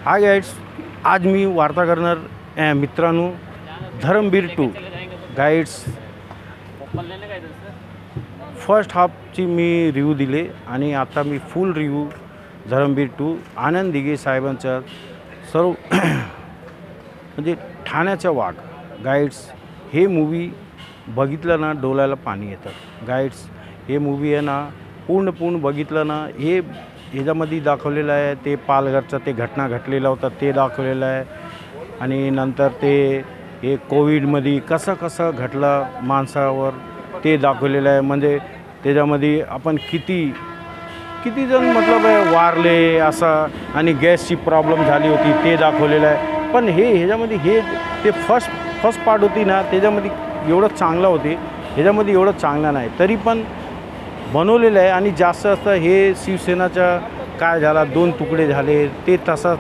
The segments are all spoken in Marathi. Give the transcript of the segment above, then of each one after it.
हाय गाइड्स, आज मी वार्ता करणार मित्रांनो धर्मवीर 2 गाइड्स फर्स्ट हाफची मी रिव्ह्यू दिले आणि आता मी फुल रिव्ह्यू धर्मवीर 2 आनंद दिघे साहेबांचा सर्व म्हणजे ठाण्याचा वाघ गाइड्स हे मूवी बघितलं ना डोळ्याला पाणी येतं गाइड्स। हे मूवी आहे ना पूर्ण बघितलं ना हे ह्याच्यामध्ये दाखवलेलं आहे ते पालघरचं ते घटना घडलेला होता ते दाखवलेलं आहे आणि नंतर ते हे कोविडमध्ये कसं घडलं माणसावर ते दाखवलेलं आहे। म्हणजे त्याच्यामध्ये आपण किती जण मतलब वारले असं आणि गॅसची प्रॉब्लेम झाली होती ते दाखवलेलं आहे। पण ह्याच्यामध्ये हे ते फर्स्ट पार्ट होती ना त्याच्यामध्ये एवढं चांगलं होते, ह्याच्यामध्ये एवढं चांगलं नाही तरी पण बनवलेलं आहे। आणि जास्त हे शिवसेनाचा काय झाला 2 तुकडे झाले ते तसंच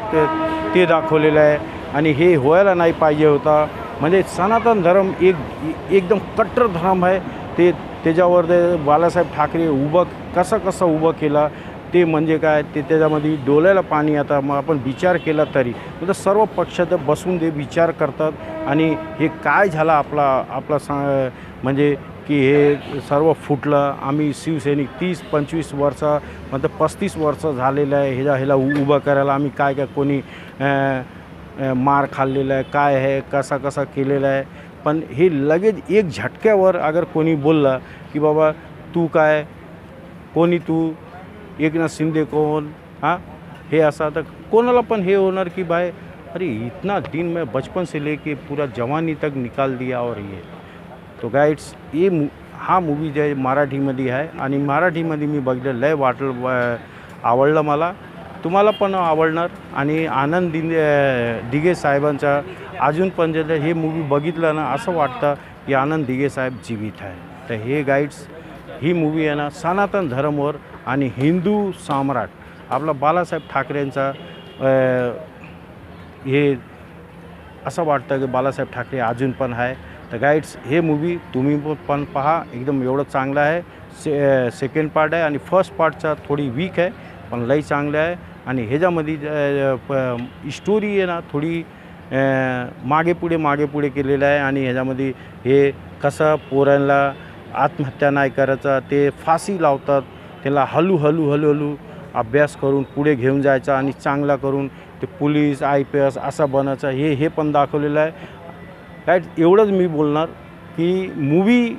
ते दाखवलेलं आहे आणि हे व्हायला नाही पाहिजे होता। म्हणजे सनातन धर्म एकदम कट्टर धर्म आहे ते त्याच्यावर बाळासाहेब ठाकरे कसं उभं केलं ते म्हणजे काय ते त्याच्यामध्ये डोळ्याला पाणी आता मग आपण विचार केला तरी म्हणजे सर्व पक्ष बसून ते विचार करतात आणि हे काय झालं आपला म्हणजे की हे सर्व फुटलं। आम्ही शिवसैनिक 30-25 वर्ष मतलब 35 वर्ष झालेलं आहे ह्याला उभं करायला आम्ही काय कोणी मार खाल्लेला आहे काय आहे कसा केलेला आहे। पण हे लगेच एक झटक्यावर अगर कोणी बोलला की बाबा तू काय कोणी तू एकनाथ शिंदे कोण हाँ हे असा तर कोणाला पण हे होणार की भाई अरे इतना दिन मैं बचपन से लेके पूरा जवानी तक निकाल दिया और ये तो गाइड्स हा मूवी जे मराठीमध्ये आहे आणि मराठीमध्ये मी बघितलं लय आवडलं मला, तुम्हाला पण आवडणार। आणि आनंद दिघे साहेबांचा अजून पण जे हे मूवी बघितलं ना असं वाटतं की आनंद दिघे साहेब जीवित आहे। तर हे गाइड्स ही मूवी आहे ना सनातन धर्मावर आणि हिंदू सम्राट आपला बाळासाहेब ठाकरेंचा हे असं वाटतं की बाळासाहेब ठाकरे अजून पण आहे। तर गाइड्स हे मूवी तुम्ही पण पहा एकदम एवढं चांगलं आहे। सेकंड पार्ट आहे आणि फर्स्ट पार्टचा थोडी वीक आहे पण लई चांगलं आहे। आणि ह्याच्यामध्ये स्टोरी आहे ना थोडी मागे पुढे केलेलं आहे आणि ह्याच्यामध्ये हे कसं पोरांना आत्महत्या नाही करायचं ते फाशी लावतात त्याला हळू अभ्यास करून पुढे घेऊन जायचा आणि चांगला करून ते पोलीस IPS असं बनायचं हे पण दाखवलेलं आहे। काय एवढंच मी बोलणार की मूवी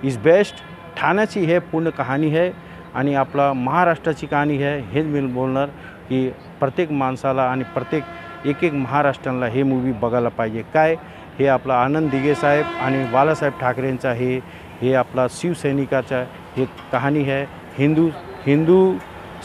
इज बेस्ट। ठाण्याची हे पूर्ण कहाणी आहे आणि आपला महाराष्ट्राची कहाणी आहे हेच मी बोलणार की प्रत्येक माणसाला आणि प्रत्येक एक महाराष्ट्राला हे मूवी बघायला पाहिजे। काय हे आपला आनंद दिघे साहेब आणि बाळासाहेब ठाकरेंचा हे आपला शिवसैनिकाचा हे कहाणी आहे हिंदू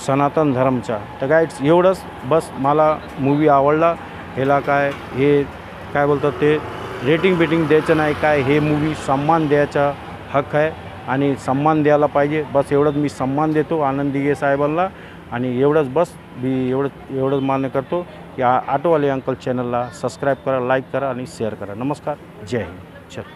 सनातन धर्मचा। तर गाइड्स एवढंच बस मला मूवी आवडला। ह्याला काय बोलतात ते रेटिंग द्यायचं नाही काय हे मूवी सम्मान द्यायचा हक्क आहे आणि सम्मान द्यायला पाहिजे। बस एवढंच मी सम्मान देतो आनंद दिघे साहेबांना आणि एवढंच बस मी एवढंच मान्य करतो की ऑटोवाले अंकल चॅनलला सबस्क्राईब करा, लाईक करा आणि शेअर करा। नमस्कार, जय हिंद। चल।